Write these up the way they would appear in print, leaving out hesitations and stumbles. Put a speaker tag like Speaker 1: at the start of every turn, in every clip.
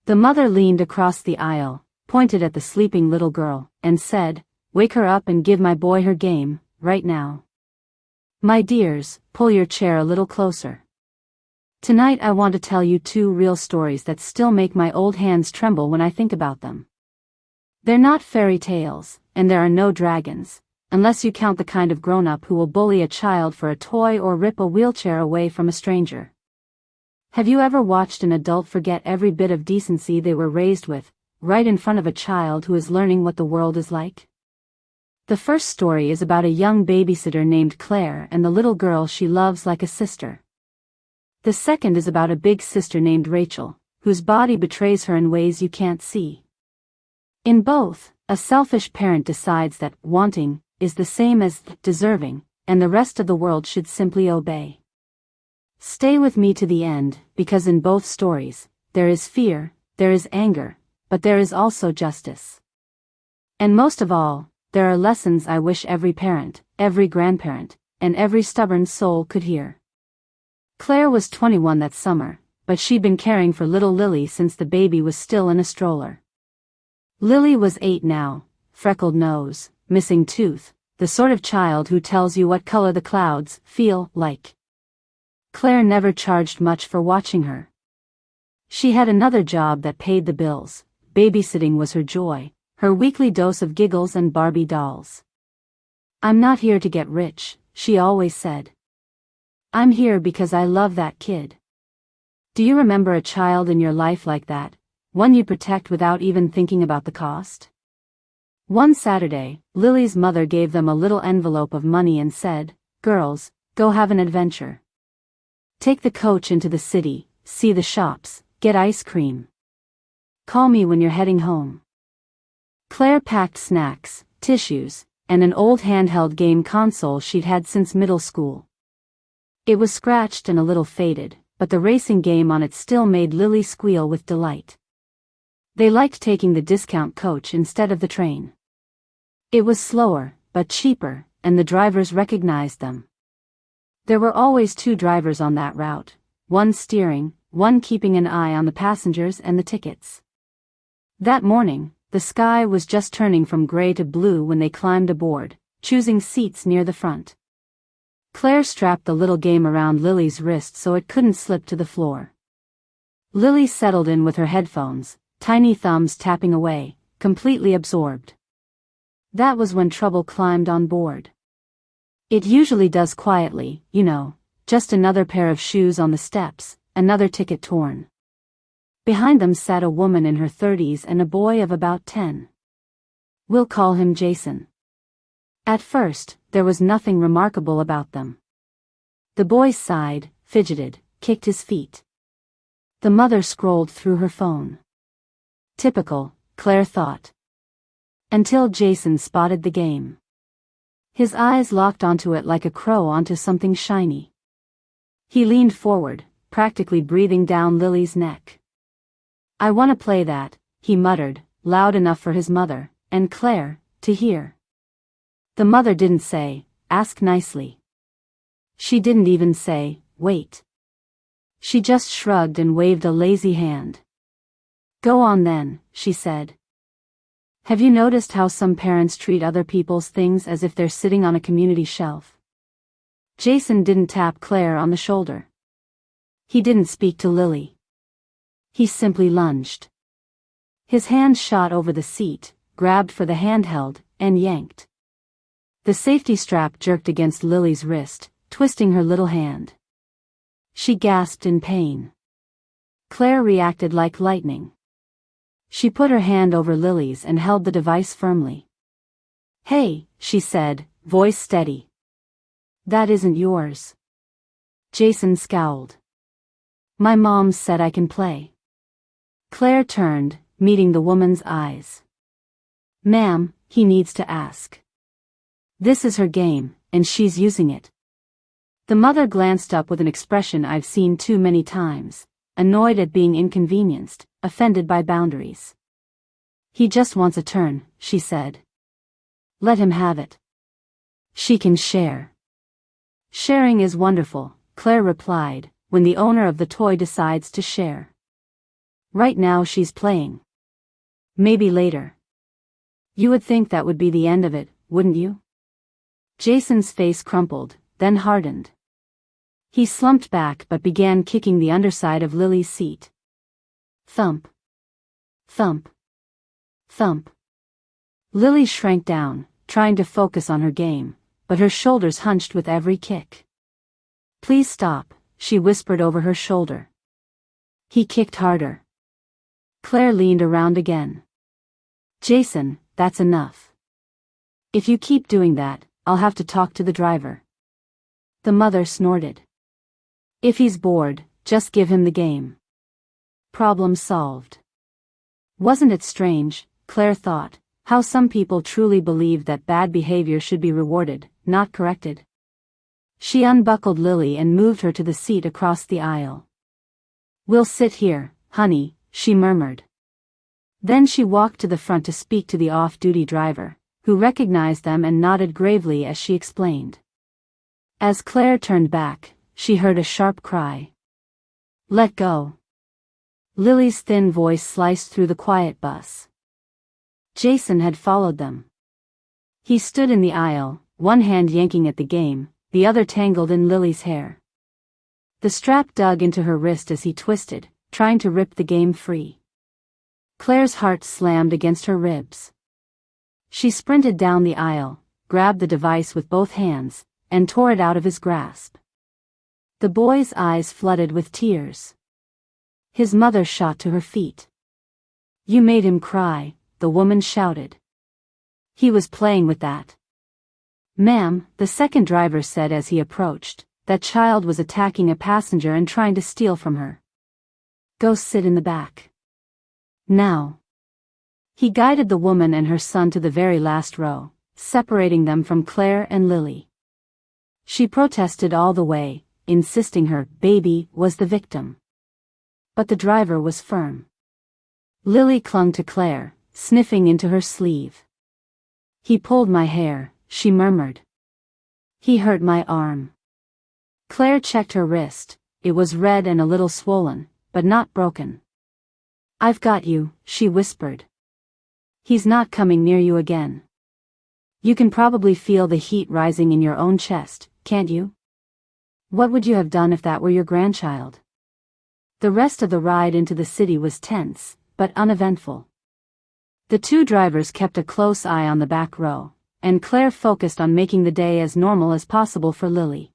Speaker 1: The mother leaned across the aisle, pointed at the sleeping little girl, and said, "Wake her up and give my boy her game, right now. My dears, pull your chair a little closer. Tonight I want to tell you two real stories that still make my old hands tremble when I think about them. They're not fairy tales, and there are no dragons, unless you count the kind of grown-up who will bully a child for a toy or rip a wheelchair away from a stranger. Have you ever watched an adult forget every bit of decency they were raised with, right in front of a child who is learning what the world is like? The first story is about a young babysitter named Claire and the little girl she loves like a sister. The second is about a big sister named Rachel, whose body betrays her in ways you can't see. In both, a selfish parent decides that wanting is the same as deserving, and the rest of the world should simply obey. Stay with me to the end, because in both stories, there is fear, there is anger, but there is also justice. And most of all, there are lessons I wish every parent, every grandparent, and every stubborn soul could hear. Claire was 21 that summer, but she'd been caring for little Lily since the baby was still in a stroller. Lily was 8 now, freckled nose, missing tooth, the sort of child who tells you what color the clouds feel like. Claire never charged much for watching her. She had another job that paid the bills. Babysitting was her joy, her weekly dose of giggles and Barbie dolls. "I'm not here to get rich," she always said. "I'm here because I love that kid." Do you remember a child in your life like that, one you protect without even thinking about the cost? One Saturday, Lily's mother gave them a little envelope of money and said, "Girls, go have an adventure. Take the coach into the city, see the shops, get ice cream. Call me when you're heading home." Claire packed snacks, tissues, and an old handheld game console she'd had since middle school. It was scratched and a little faded, but the racing game on it still made Lily squeal with delight. They liked taking the discount coach instead of the train. It was slower, but cheaper, and the drivers recognized them. There were always 2 drivers on that route, one steering, one keeping an eye on the passengers and the tickets. That morning, the sky was just turning from gray to blue when they climbed aboard, choosing seats near the front. Claire strapped the little game around Lily's wrist so it couldn't slip to the floor. Lily settled in with her headphones, tiny thumbs tapping away, completely absorbed. That was when trouble climbed on board. It usually does quietly, you know, just another pair of shoes on the steps, another ticket torn. Behind them sat a woman in her 30s and a boy of about 10. We'll call him Jason. At first, there was nothing remarkable about them. The boy sighed, fidgeted, kicked his feet. The mother scrolled through her phone. Typical, Claire thought. Until Jason spotted the game. His eyes locked onto it like a crow onto something shiny. He leaned forward, practically breathing down Lily's neck. "I want to play that," he muttered, loud enough for his mother, and Claire, to hear. The mother didn't say, "Ask nicely." She didn't even say, "Wait." She just shrugged and waved a lazy hand. "Go on then," she said. Have you noticed how some parents treat other people's things as if they're sitting on a community shelf? Jason didn't tap Claire on the shoulder. He didn't speak to Lily. He simply lunged. His hand shot over the seat, grabbed for the handheld, and yanked. The safety strap jerked against Lily's wrist, twisting her little hand. She gasped in pain. Claire reacted like lightning. She put her hand over Lily's and held the device firmly. "Hey," she said, voice steady. "That isn't yours." Jason scowled. "My mom said I can play." Claire turned, meeting the woman's eyes. "Ma'am, he needs to ask. This is her game, and she's using it." The mother glanced up with an expression I've seen too many times, annoyed at being inconvenienced, offended by boundaries. "He just wants a turn," she said. "Let him have it. She can share." "Sharing is wonderful," Claire replied, "when the owner of the toy decides to share. Right now she's playing. Maybe later. You would think that would be the end of it, wouldn't you? Jason's face crumpled, then hardened. He slumped back but began kicking the underside of Lily's seat. Thump. Thump. Thump. Lily shrank down, trying to focus on her game, but her shoulders hunched with every kick. Please stop, she whispered over her shoulder. He kicked harder. Claire leaned around again. Jason, that's enough. If you keep doing that, I'll have to talk to the driver. The mother snorted. If he's bored, just give him the game. Problem solved. Wasn't it strange, Claire thought, how some people truly believe that bad behavior should be rewarded, not corrected? She unbuckled Lily and moved her to the seat across the aisle. We'll sit here, honey, she murmured. Then she walked to the front to speak to the off-duty driver, who recognized them and nodded gravely as she explained. As Claire turned back, she heard a sharp cry. Let go. Lily's thin voice sliced through the quiet bus. Jason had followed them. He stood in the aisle, one hand yanking at the game, the other tangled in Lily's hair. The strap dug into her wrist as he twisted, trying to rip the game free. Claire's heart slammed against her ribs. She sprinted down the aisle, grabbed the device with both hands, and tore it out of his grasp. The boy's eyes flooded with tears. His mother shot to her feet. You made him cry, the woman shouted. He was playing with that. Ma'am, the second driver said as he approached, that child was attacking a passenger and trying to steal from her. Go sit in the back. Now. He guided the woman and her son to the very last row, separating them from Claire and Lily. She protested all the way, insisting her baby was the victim. But the driver was firm. Lily clung to Claire, sniffing into her sleeve. He pulled my hair, she murmured. He hurt my arm. Claire checked her wrist. It was red and a little swollen, but not broken. I've got you, she whispered. He's not coming near you again. You can probably feel the heat rising in your own chest, can't you? What would you have done if that were your grandchild? The rest of the ride into the city was tense, but uneventful. The two drivers kept a close eye on the back row, and Claire focused on making the day as normal as possible for Lily.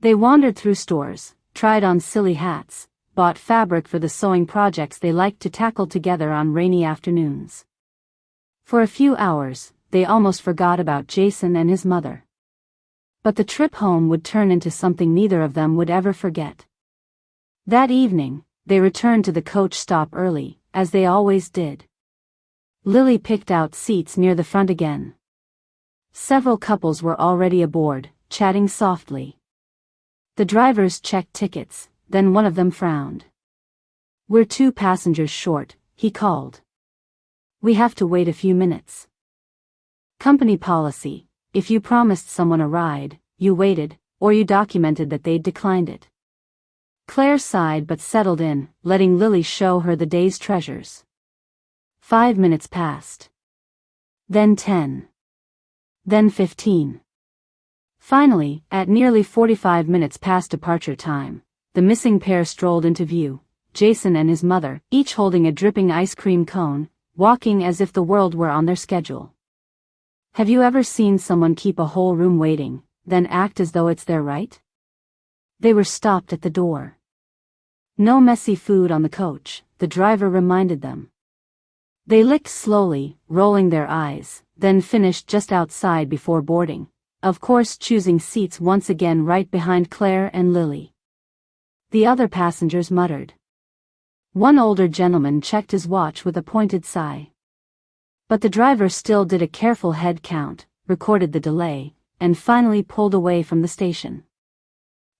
Speaker 1: They wandered through stores, tried on silly hats, bought fabric for the sewing projects they liked to tackle together on rainy afternoons. For a few hours, they almost forgot about Jason and his mother. But the trip home would turn into something neither of them would ever forget. That evening, they returned to the coach stop early, as they always did. Lily picked out seats near the front again. Several couples were already aboard, chatting softly. The drivers checked tickets, then one of them frowned. We're 2 passengers short, he called. We have to wait a few minutes. Company policy, if you promised someone a ride, you waited, or you documented that they'd declined it. Claire sighed but settled in, letting Lily show her the day's treasures. 5 minutes passed. Then 10. Then 15. Finally, at nearly 45 minutes past departure time, the missing pair strolled into view, Jason and his mother, each holding a dripping ice cream cone, walking as if the world were on their schedule. Have you ever seen someone keep a whole room waiting, then act as though it's their right? They were stopped at the door. No messy food on the coach, the driver reminded them. They licked slowly, rolling their eyes, then finished just outside before boarding, of course choosing seats once again right behind Claire and Lily. The other passengers muttered. One older gentleman checked his watch with a pointed sigh. But the driver still did a careful head count, recorded the delay, and finally pulled away from the station.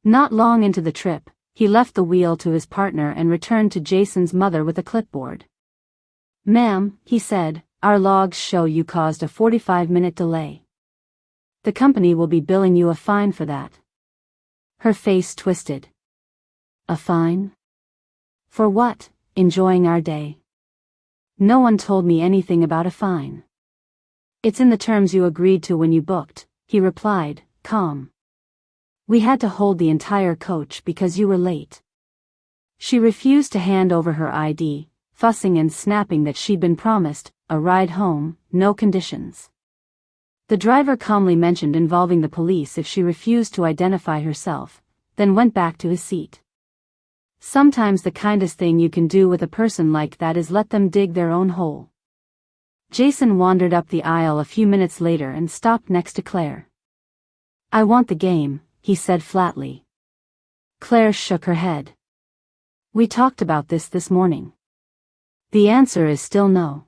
Speaker 1: Not long into the trip, he left the wheel to his partner and returned to Jason's mother with a clipboard. Ma'am, he said, our logs show you caused a 45-minute delay. The company will be billing you a fine for that. Her face twisted. A fine? For what? enjoying our day. No one told me anything about a fine. It's in the terms you agreed to when you booked, he replied, calm. We had to hold the entire coach because you were late. She refused to hand over her ID, fussing and snapping that she'd been promised a ride home, no conditions. The driver calmly mentioned involving the police if she refused to identify herself, then went back to his seat. Sometimes the kindest thing you can do with a person like that is let them dig their own hole. Jason wandered up the aisle a few minutes later and stopped next to Claire. I want the game, he said flatly. Claire shook her head. We talked about this morning. The answer is still no.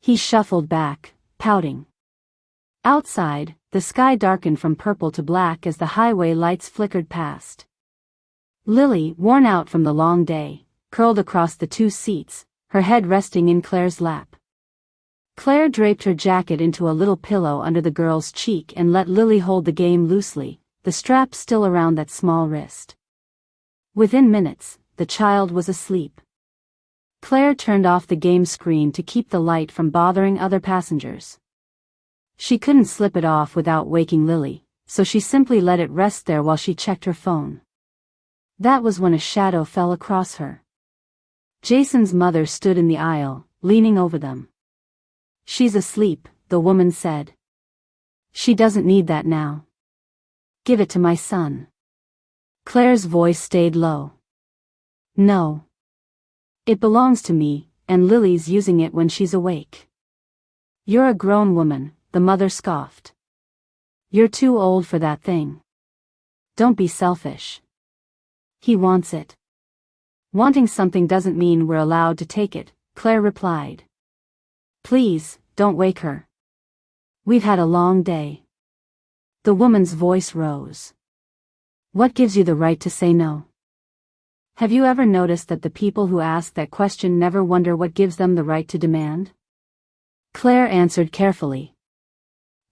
Speaker 1: He shuffled back, pouting. Outside, the sky darkened from purple to black as the highway lights flickered past. Lily, worn out from the long day, curled across the two seats, her head resting in Claire's lap. Claire draped her jacket into a little pillow under the girl's cheek and let Lily hold the game loosely, the strap still around that small wrist. Within minutes, the child was asleep. Claire turned off the game screen to keep the light from bothering other passengers. She couldn't slip it off without waking Lily, so she simply let it rest there while she checked her phone. That was when a shadow fell across her. Jason's mother stood in the aisle, leaning over them. She's asleep, the woman said. She doesn't need that now. Give it to my son. Claire's voice stayed low. No. It belongs to me, and Lily's using it when she's awake. You're a grown woman, the mother scoffed. You're too old for that thing. Don't be selfish. He wants it. Wanting something doesn't mean we're allowed to take it, Claire replied. Please, don't wake her. We've had a long day. The woman's voice rose. What gives you the right to say no? Have you ever noticed that the people who ask that question never wonder what gives them the right to demand? Claire answered carefully.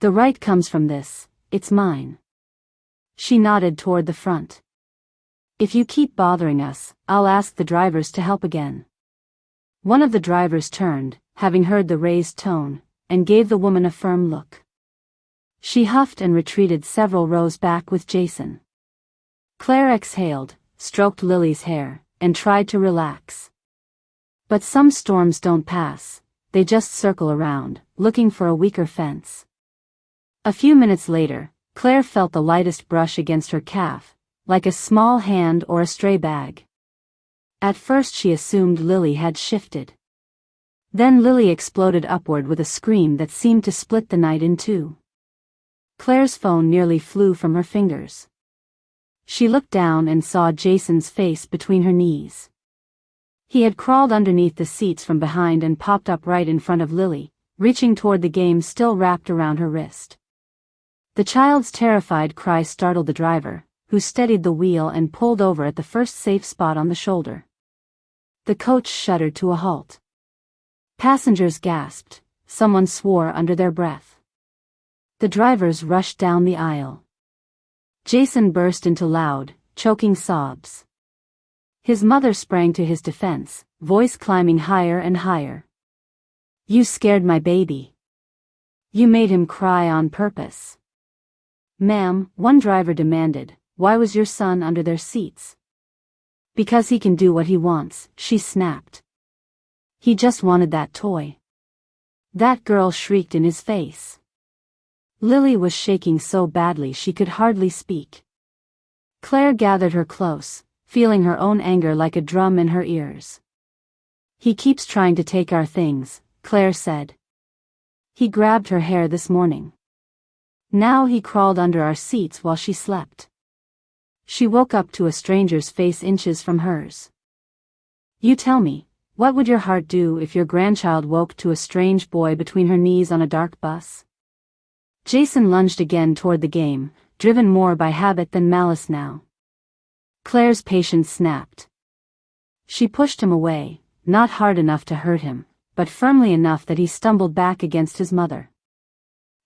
Speaker 1: The right comes from this, it's mine. She nodded toward the front. If you keep bothering us, I'll ask the drivers to help again. One of the drivers turned, having heard the raised tone, and gave the woman a firm look. She huffed and retreated several rows back with Jason. Claire exhaled, stroked Lily's hair, and tried to relax. But some storms don't pass, they just circle around, looking for a weaker fence. A few minutes later, Claire felt the lightest brush against her calf, like a small hand or a stray bag. At first she assumed Lily had shifted. Then Lily exploded upward with a scream that seemed to split the night in two. Claire's phone nearly flew from her fingers. She looked down and saw Jason's face between her knees. He had crawled underneath the seats from behind and popped up right in front of Lily, reaching toward the game still wrapped around her wrist. The child's terrified cry startled the driver, who steadied the wheel and pulled over at the first safe spot on the shoulder. The coach shuddered to a halt. Passengers gasped, someone swore under their breath. The drivers rushed down the aisle. Jason burst into loud, choking sobs. His mother sprang to his defense, voice climbing higher and higher. You scared my baby. You made him cry on purpose. Ma'am, one driver demanded, why was your son under their seats? Because he can do what he wants, she snapped. He just wanted that toy. That girl shrieked in his face. Lily was shaking so badly she could hardly speak. Claire gathered her close, feeling her own anger like a drum in her ears. He keeps trying to take our things, Claire said. He grabbed her hair this morning. Now he crawled under our seats while she slept. She woke up to a stranger's face inches from hers. You tell me, what would your heart do if your grandchild woke to a strange boy between her knees on a dark bus? Jason lunged again toward the game, driven more by habit than malice now. Claire's patience snapped. She pushed him away, not hard enough to hurt him, but firmly enough that he stumbled back against his mother.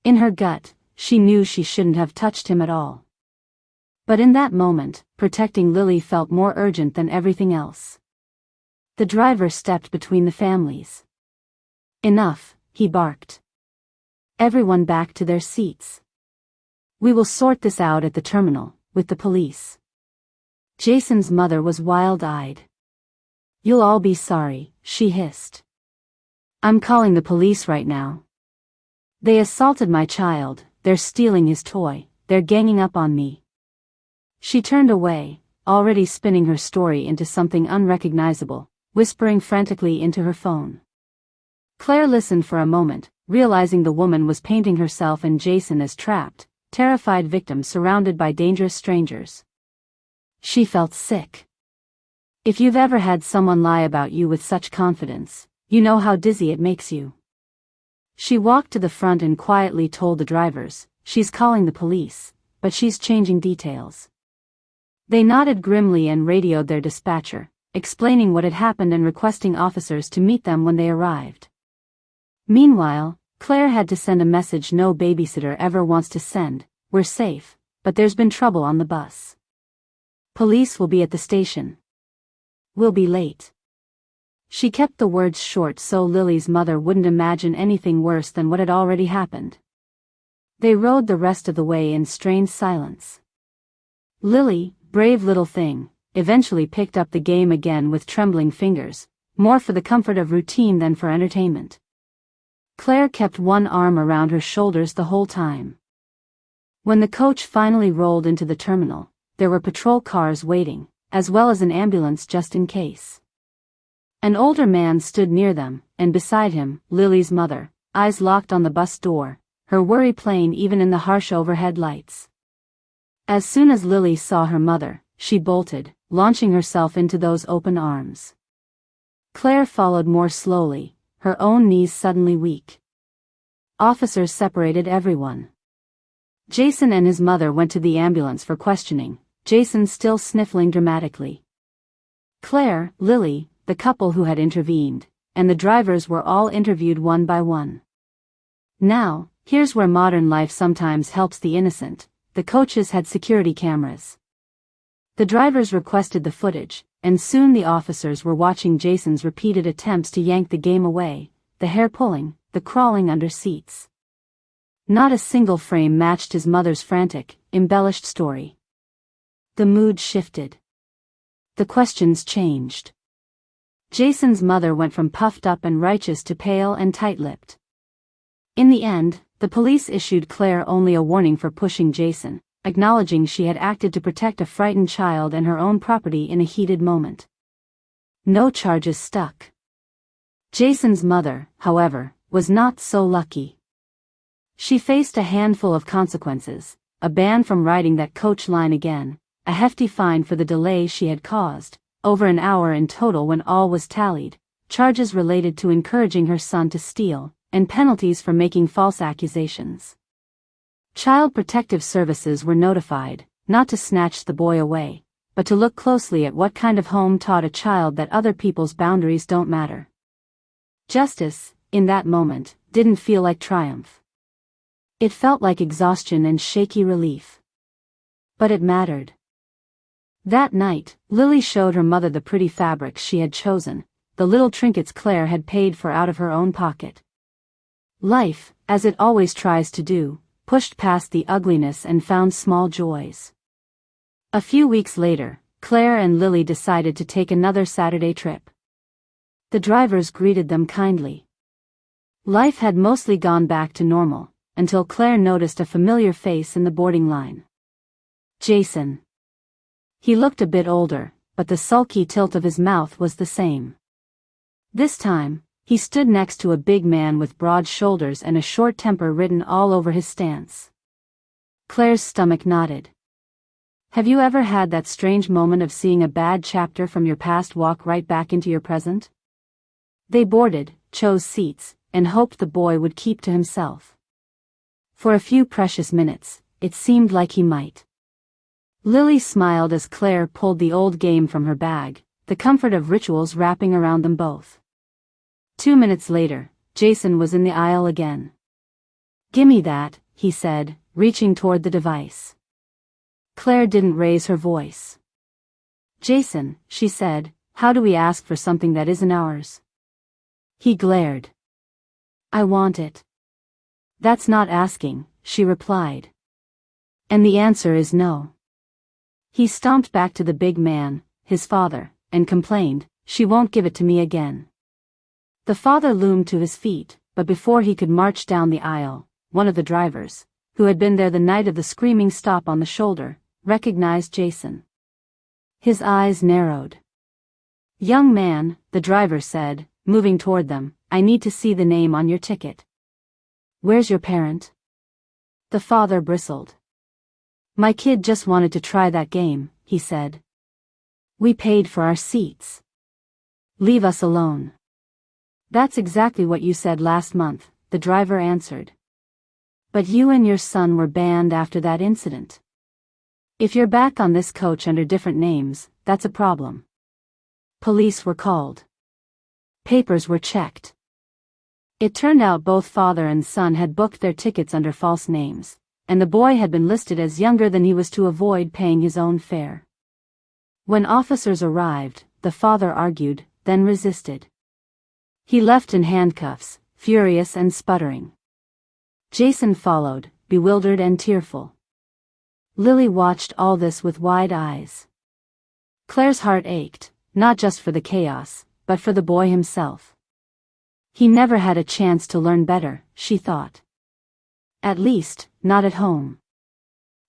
Speaker 1: In her gut, she knew she shouldn't have touched him at all. But in that moment, protecting Lily felt more urgent than everything else. The driver stepped between the families. "Enough," he barked. "Everyone back to their seats. We will sort this out at the terminal, with the police." Jason's mother was wild-eyed. "You'll all be sorry," she hissed. "I'm calling the police right now. They assaulted my child, they're stealing his toy, they're ganging up on me." She turned away, already spinning her story into something unrecognizable, whispering frantically into her phone. Claire listened for a moment, realizing the woman was painting herself and Jason as trapped, terrified victims surrounded by dangerous strangers. She felt sick. If you've ever had someone lie about you with such confidence, you know how dizzy it makes you. She walked to the front and quietly told the drivers, "She's calling the police, but she's changing details." They nodded grimly and radioed their dispatcher, explaining what had happened and requesting officers to meet them when they arrived. Meanwhile, Claire had to send a message no babysitter ever wants to send: "We're safe, but there's been trouble on the bus. Police will be at the station. We'll be late." She kept the words short so Lily's mother wouldn't imagine anything worse than what had already happened. They rode the rest of the way in strained silence. Lily, brave little thing, eventually picked up the game again with trembling fingers, more for the comfort of routine than for entertainment. Claire kept one arm around her shoulders the whole time. When the coach finally rolled into the terminal, there were patrol cars waiting, as well as an ambulance just in case. An older man stood near them, and beside him, Lily's mother, eyes locked on the bus door, her worry plain even in the harsh overhead lights. As soon as Lily saw her mother, she bolted, launching herself into those open arms. Claire followed more slowly, her own knees suddenly weak. Officers separated everyone. Jason and his mother went to the ambulance for questioning, Jason still sniffling dramatically. Claire, Lily, the couple who had intervened, and the drivers were all interviewed one by one. Now, here's where modern life sometimes helps the innocent. The coaches had security cameras. The drivers requested the footage, and soon the officers were watching Jason's repeated attempts to yank the game away, the hair pulling, the crawling under seats. Not a single frame matched his mother's frantic, embellished story. The mood shifted. The questions changed. Jason's mother went from puffed up and righteous to pale and tight-lipped. In the end, the police issued Claire only a warning for pushing Jason, acknowledging she had acted to protect a frightened child and her own property in a heated moment. No charges stuck. Jason's mother, however, was not so lucky. She faced a handful of consequences: a ban from riding that coach line again, a hefty fine for the delay she had caused, over an hour in total when all was tallied, charges related to encouraging her son to steal, and penalties for making false accusations. Child Protective Services were notified, not to snatch the boy away, but to look closely at what kind of home taught a child that other people's boundaries don't matter. Justice, in that moment, didn't feel like triumph. It felt like exhaustion and shaky relief. But it mattered. That night, Lily showed her mother the pretty fabrics she had chosen, the little trinkets Claire had paid for out of her own pocket. Life, as it always tries to do, pushed past the ugliness and found small joys. A few weeks later, Claire and Lily decided to take another Saturday trip. The drivers greeted them kindly. Life had mostly gone back to normal, until Claire noticed a familiar face in the boarding line. Jason. He looked a bit older, but the sulky tilt of his mouth was the same. This time, he stood next to a big man with broad shoulders and a short temper written all over his stance. Claire's stomach knotted. Have you ever had that strange moment of seeing a bad chapter from your past walk right back into your present? They boarded, chose seats, and hoped the boy would keep to himself. For a few precious minutes, it seemed like he might. Lily smiled as Claire pulled the old game from her bag, the comfort of rituals wrapping around them both. 2 minutes later, Jason was in the aisle again. "Gimme that," he said, reaching toward the device. Claire didn't raise her voice. "Jason," she said, How do we ask for something that isn't ours? He glared. I want it. That's not asking, she replied. And the answer is no. He stomped back to the big man, his father, and complained, she won't give it to me again. The father loomed to his feet, but before he could march down the aisle, one of the drivers, who had been there the night of the screaming stop on the shoulder, recognized Jason. His eyes narrowed. Young man, the driver said, moving toward them, I need to see the name on your ticket. Where's your parent? The father bristled. My kid just wanted to try that game, he said. We paid for our seats. Leave us alone. That's exactly what you said last month, the driver answered. But you and your son were banned after that incident. If you're back on this coach under different names, that's a problem. Police were called. Papers were checked. It turned out both father and son had booked their tickets under false names, and the boy had been listed as younger than he was to avoid paying his own fare. When officers arrived, the father argued, then resisted. He left in handcuffs, furious and sputtering. Jason followed, bewildered and tearful. Lily watched all this with wide eyes. Claire's heart ached, not just for the chaos, but for the boy himself. He never had a chance to learn better, she thought. At least, not at home.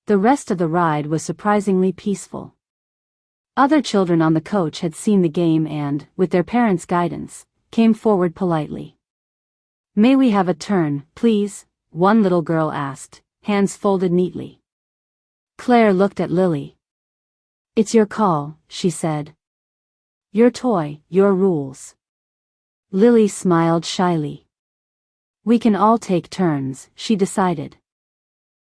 Speaker 1: The rest of the ride was surprisingly peaceful. Other children on the coach had seen the game and, with their parents' guidance, came forward politely. May we have a turn, please? One little girl asked, hands folded neatly. Claire looked at Lily. It's your call, she said. Your toy, your rules. Lily smiled shyly. We can all take turns, she decided.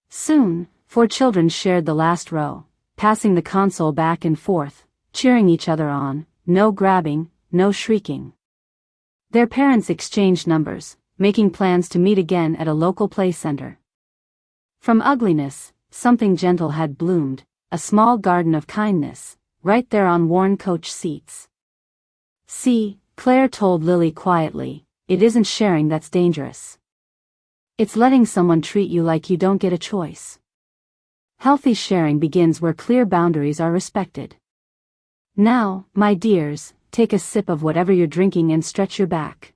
Speaker 1: Soon, 4 children shared the last row, passing the console back and forth, cheering each other on, no grabbing, no shrieking. Their parents exchanged numbers, making plans to meet again at a local play center. From ugliness, something gentle had bloomed, a small garden of kindness, right there on worn coach seats. See, Claire told Lily quietly, it isn't sharing that's dangerous. It's letting someone treat you like you don't get a choice. Healthy sharing begins where clear boundaries are respected. Now, my dears, take a sip of whatever you're drinking and stretch your back.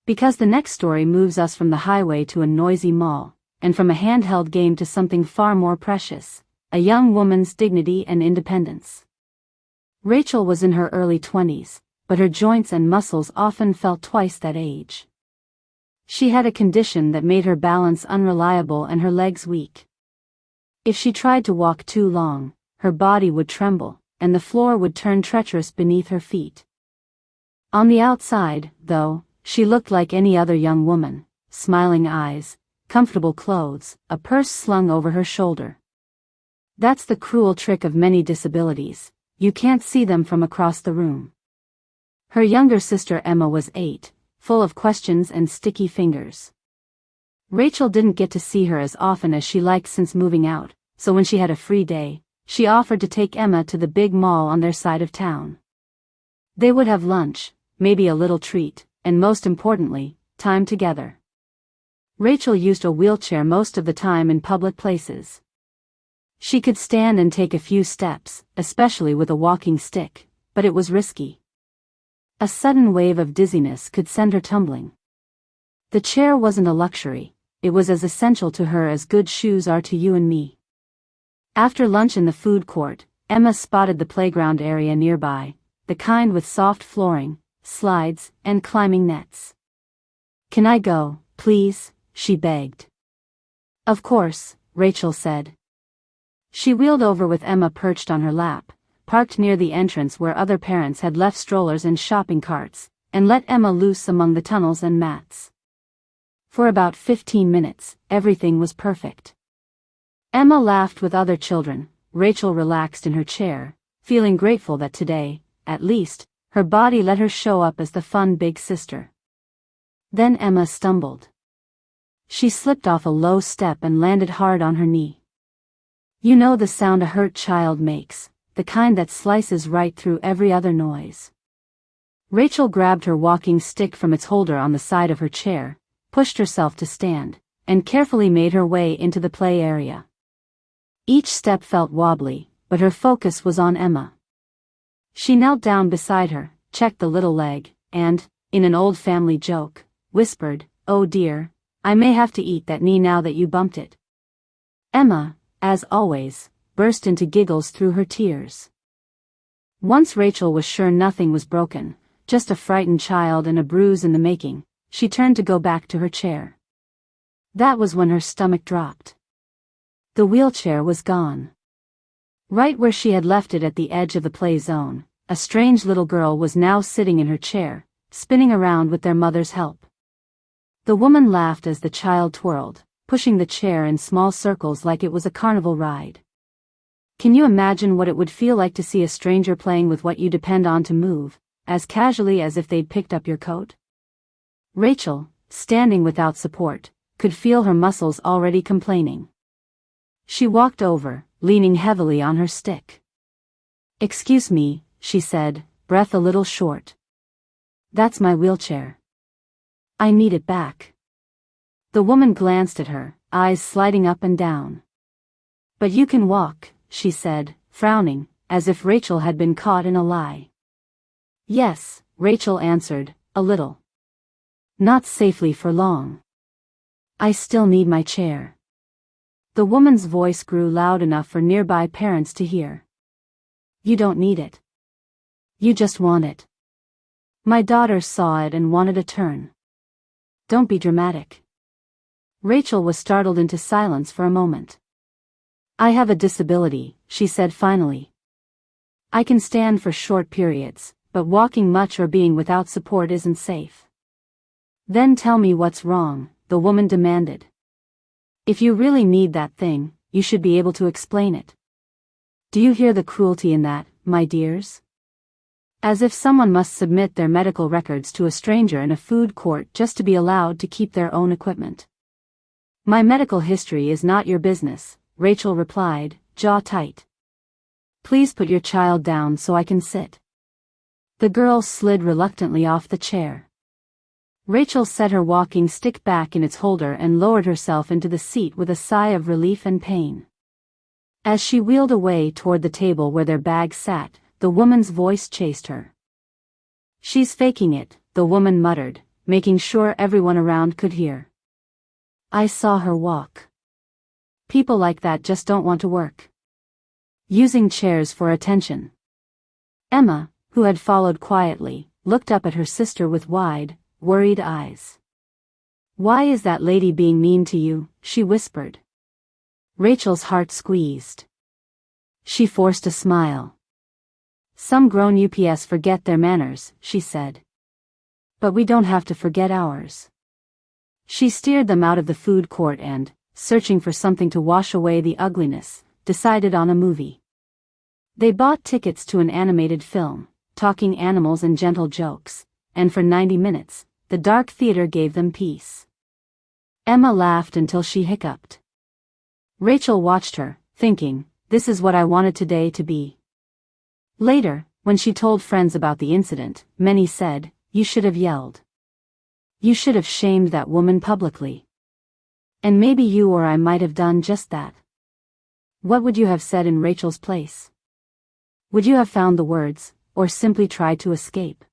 Speaker 1: Because the next story moves us from the highway to a noisy mall, and from a handheld game to something far more precious, a young woman's dignity and independence. Rachel was in her early 20s, but her joints and muscles often felt twice that age. She had a condition that made her balance unreliable and her legs weak. If she tried to walk too long, her body would tremble, and the floor would turn treacherous beneath her feet. On the outside, though, she looked like any other young woman, smiling eyes, comfortable clothes, a purse slung over her shoulder. That's the cruel trick of many disabilities, you can't see them from across the room. Her younger sister Emma was 8, full of questions and sticky fingers. Rachel didn't get to see her as often as she liked since moving out, so when she had a free day, she offered to take Emma to the big mall on their side of town. They would have lunch, maybe a little treat, and most importantly, time together. Rachel used a wheelchair most of the time in public places. She could stand and take a few steps, especially with a walking stick, but it was risky. A sudden wave of dizziness could send her tumbling. The chair wasn't a luxury, it was as essential to her as good shoes are to you and me. After lunch in the food court, Emma spotted the playground area nearby, the kind with soft flooring, slides, and climbing nets. Can I go, please? She begged. Of course, Rachel said. She wheeled over with Emma perched on her lap, parked near the entrance where other parents had left strollers and shopping carts, and let Emma loose among the tunnels and mats. For about 15 minutes, everything was perfect. Emma laughed with other children, Rachel relaxed in her chair, feeling grateful that today, at least, her body let her show up as the fun big sister. Then Emma stumbled. She slipped off a low step and landed hard on her knee. You know the sound a hurt child makes, the kind that slices right through every other noise. Rachel grabbed her walking stick from its holder on the side of her chair, pushed herself to stand, and carefully made her way into the play area. Each step felt wobbly, but her focus was on Emma. She knelt down beside her, checked the little leg, and, in an old family joke, whispered, "Oh dear, I may have to eat that knee now that you bumped it." Emma, as always, burst into giggles through her tears. Once Rachel was sure nothing was broken, just a frightened child and a bruise in the making, she turned to go back to her chair. That was when her stomach dropped. The wheelchair was gone. Right where she had left it at the edge of the play zone, a strange little girl was now sitting in her chair, spinning around with their mother's help. The woman laughed as the child twirled, pushing the chair in small circles like it was a carnival ride. Can you imagine what it would feel like to see a stranger playing with what you depend on to move, as casually as if they'd picked up your coat? Rachel, standing without support, could feel her muscles already complaining. She walked over, leaning heavily on her stick. "Excuse me," she said, breath a little short. "That's my wheelchair. I need it back." The woman glanced at her, eyes sliding up and down. "But you can walk," she said, frowning, as if Rachel had been caught in a lie. "Yes," Rachel answered, a little. "Not safely for long. I still need my chair." The woman's voice grew loud enough for nearby parents to hear. "You don't need it. You just want it. My daughter saw it and wanted a turn. Don't be dramatic." Rachel was startled into silence for a moment. "I have a disability," she said finally. "I can stand for short periods, but walking much or being without support isn't safe." "Then tell me what's wrong," the woman demanded. "If you really need that thing, you should be able to explain it. Do you hear the cruelty in that, my dears? As if someone must submit their medical records to a stranger in a food court just to be allowed to keep their own equipment." "My medical history is not your business," Rachel replied, jaw tight. "Please put your child down so I can sit." The girl slid reluctantly off the chair. Rachel set her walking stick back in its holder and lowered herself into the seat with a sigh of relief and pain. As she wheeled away toward the table where their bags sat, the woman's voice chased her. "She's faking it," the woman muttered, making sure everyone around could hear. "I saw her walk. People like that just don't want to work. Using chairs for attention." Emma, who had followed quietly, looked up at her sister with wide, worried eyes. "Why is that lady being mean to you?" she whispered. Rachel's heart squeezed. She forced a smile. "Some grown ups forget their manners," she said. "But we don't have to forget ours." She steered them out of the food court and, searching for something to wash away the ugliness, decided on a movie. They bought tickets to an animated film, talking animals and gentle jokes, and for 90 minutes, the dark theater gave them peace. Emma laughed until she hiccuped. Rachel watched her, thinking, this is what I wanted today to be. Later, when she told friends about the incident, many said, "You should have yelled. You should have shamed that woman publicly." And maybe you or I might have done just that. What would you have said in Rachel's place? Would you have found the words, or simply tried to escape?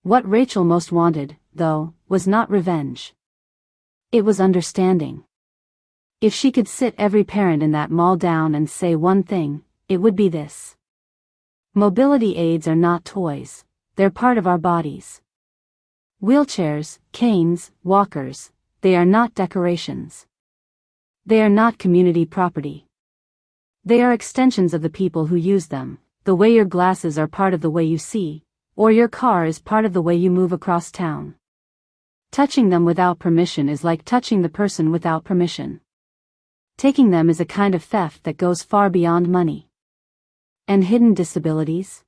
Speaker 1: What Rachel most wanted, though, was not revenge. It was understanding. If she could sit every parent in that mall down and say one thing, it would be this. Mobility aids are not toys, they're part of our bodies. Wheelchairs, canes, walkers, they are not decorations. They are not community property. They are extensions of the people who use them, the way your glasses are part of the way you see, or your car is part of the way you move across town. Touching them without permission is like touching the person without permission. Taking them is a kind of theft that goes far beyond money. And hidden disabilities?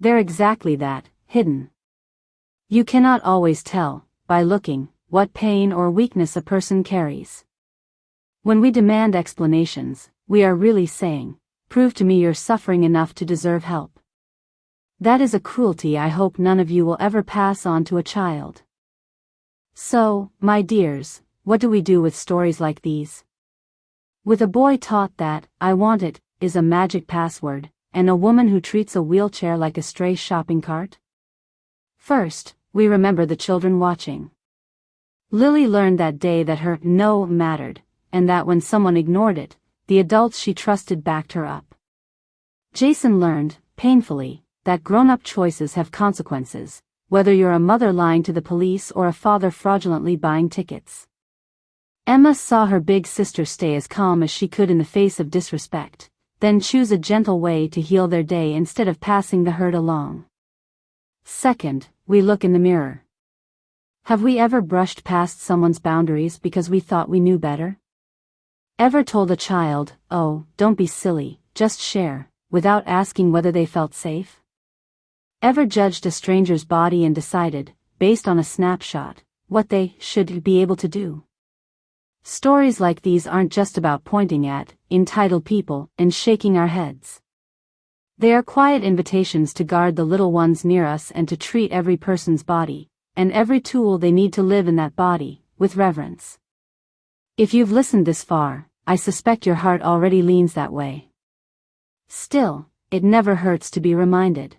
Speaker 1: They're exactly that, hidden. You cannot always tell, by looking, what pain or weakness a person carries. When we demand explanations, we are really saying, prove to me you're suffering enough to deserve help. That is a cruelty I hope none of you will ever pass on to a child. So, my dears, what do we do with stories like these? With a boy taught that, "I want it," is a magic password, and a woman who treats a wheelchair like a stray shopping cart? First, we remember the children watching. Lily learned that day that her no mattered, and that when someone ignored it, the adults she trusted backed her up. Jason learned, painfully, that grown-up choices have consequences, whether you're a mother lying to the police or a father fraudulently buying tickets. Emma saw her big sister stay as calm as she could in the face of disrespect, then choose a gentle way to heal their day instead of passing the hurt along. Second, we look in the mirror. Have we ever brushed past someone's boundaries because we thought we knew better? Ever told a child, "Oh, don't be silly, just share," without asking whether they felt safe? Ever judged a stranger's body and decided, based on a snapshot, what they should be able to do? Stories like these aren't just about pointing at entitled people and shaking our heads. They are quiet invitations to guard the little ones near us and to treat every person's body, and every tool they need to live in that body, with reverence. If you've listened this far, I suspect your heart already leans that way. Still, it never hurts to be reminded.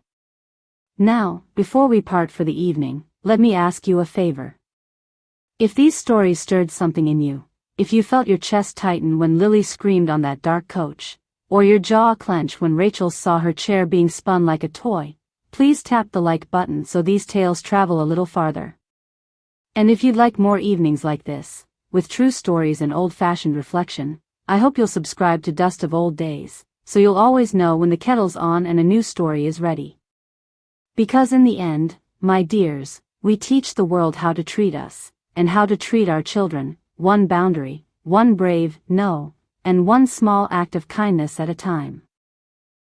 Speaker 1: Now, before we part for the evening, let me ask you a favor. If these stories stirred something in you, if you felt your chest tighten when Lily screamed on that dark coach, or your jaw clench when Rachel saw her chair being spun like a toy, please tap the like button so these tales travel a little farther. And if you'd like more evenings like this, with true stories and old-fashioned reflection, I hope you'll subscribe to Dust of Old Days, so you'll always know when the kettle's on and a new story is ready. Because in the end, my dears, we teach the world how to treat us, and how to treat our children, one boundary, one brave no, and one small act of kindness at a time.